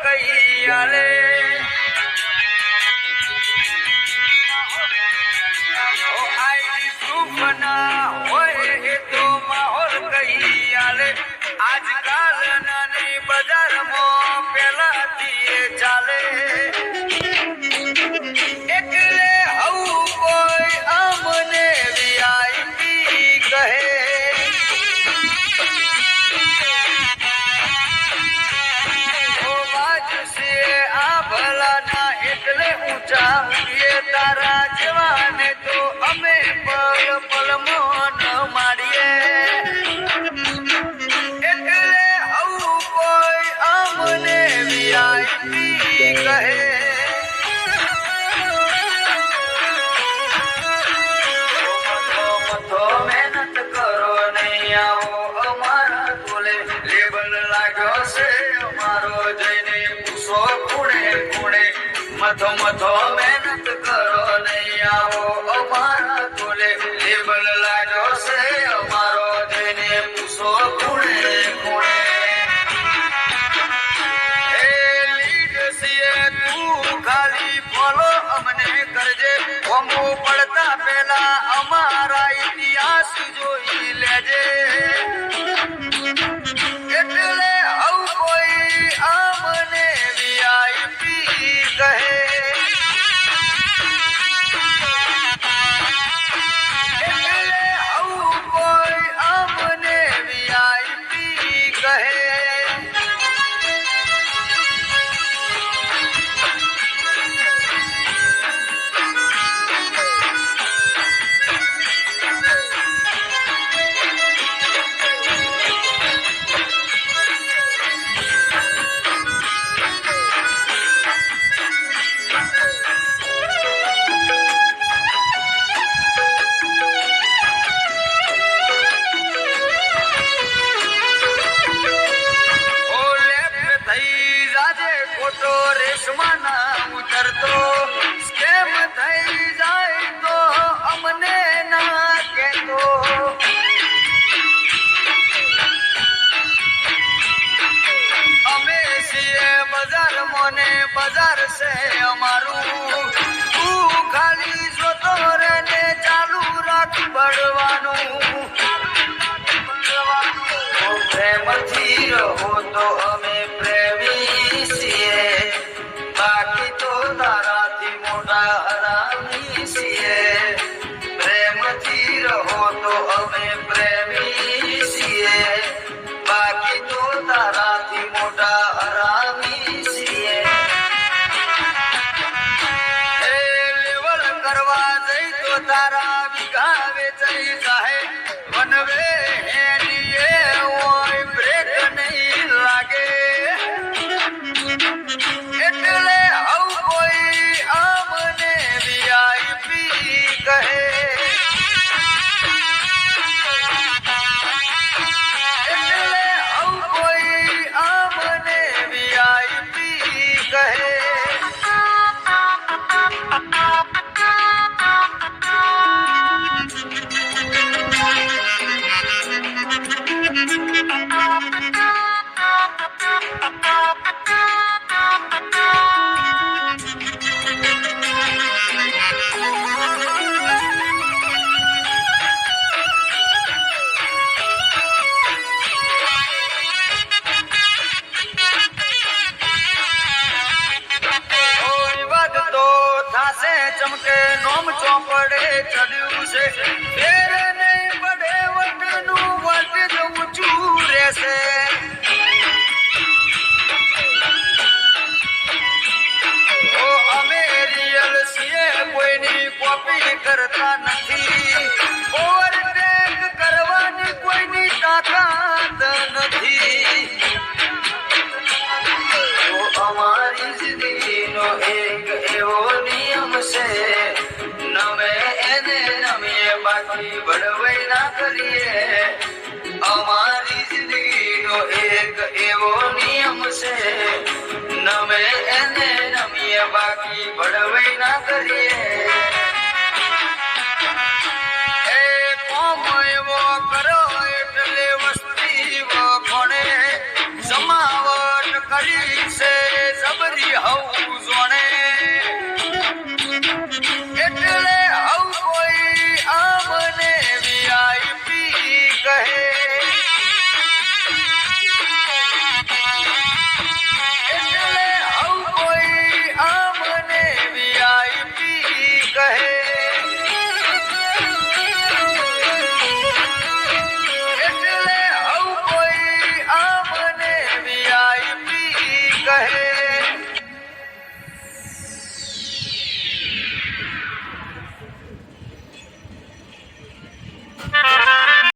કૈયાલે આઈ proof ના હોય એ તો માહોલ કૈયાલે આજકાલ નાની બજારમાં પેલાથી ચાલે એટલે આવું કોઈ અમને વીઆઈપી કહે એટલે ઊંચા ઉડીએ તારા જવાને તો અમે પલ પલમાં ન માડીએ એટલે આવું કોઈ અમને વીઆઈપી કહે મહેનત કરો નહીં આવો અમારા તોલે લેબલ લાગ્યો છે અમારો જઈને પૂછો ખૂણે ખૂણે મથો મથો મહેનત કરો નહીં આવો અમારા તોલે લેબલ લાગ્યો છે અમારો જઈને પૂછો ખૂણે ખૂણે એ લીડ છીએ તું ખાલી ફોલો અમને કરજે ઓમો પડતા પહેલા અમારા ઇતિહાસ જોઈ લેજે એટલે આવું કોઈ અમને વીઆઈપી કહે એટલે આવું કોઈ અમને વીઆઈપી કહે ખોટો રેશમાં ના ઉતરતો સ્કેમ થઈ જાય તો અમને ના કહેતો અમે છીએ બજાર મોને બજાર છે અમારું તું ખાલી જોતો રે ને ચાલુ રાખ બળવાનું પ્રેમથી રહો તો અમે પ્રેમી છીએ બાકી તો તારાથી મોટા હરામી છીએ પ્રેમથી રહો તો અમે પ્રેમી છીએ બાકી તો તારાથી મોટા હરામી છીએ એ લેવલ કરવા જઈ તો તારા વિઘા વેચાઈ જાહે વનવે હેડીએ ઓય બ્રેક નહીં લાગે એટલે આવું કોઈ અમને વીઆઈપી કહે એટલે આવું કોઈ અમને વીઆઈપી કહે ચમકે નોમ ચોપડે ચડ્યું છે ફેર નહીં પડે વટનું વટ ઊંચું રહેશે ઓ અમે રિયલ છીએ કોઈની કોપી કરતા નથી ઓવરટેક કરવાની કોઈની તાકાત નથી અમારી જિંદગીનો એક એવો નિયમ છે નમે એને નમીએ બાકી બળવાઈ ના કરીએ અમારી જિંદગીનો એક એવો નિયમ છે નમે એને નમીએ બાકી બળવાઈ ના કરીએ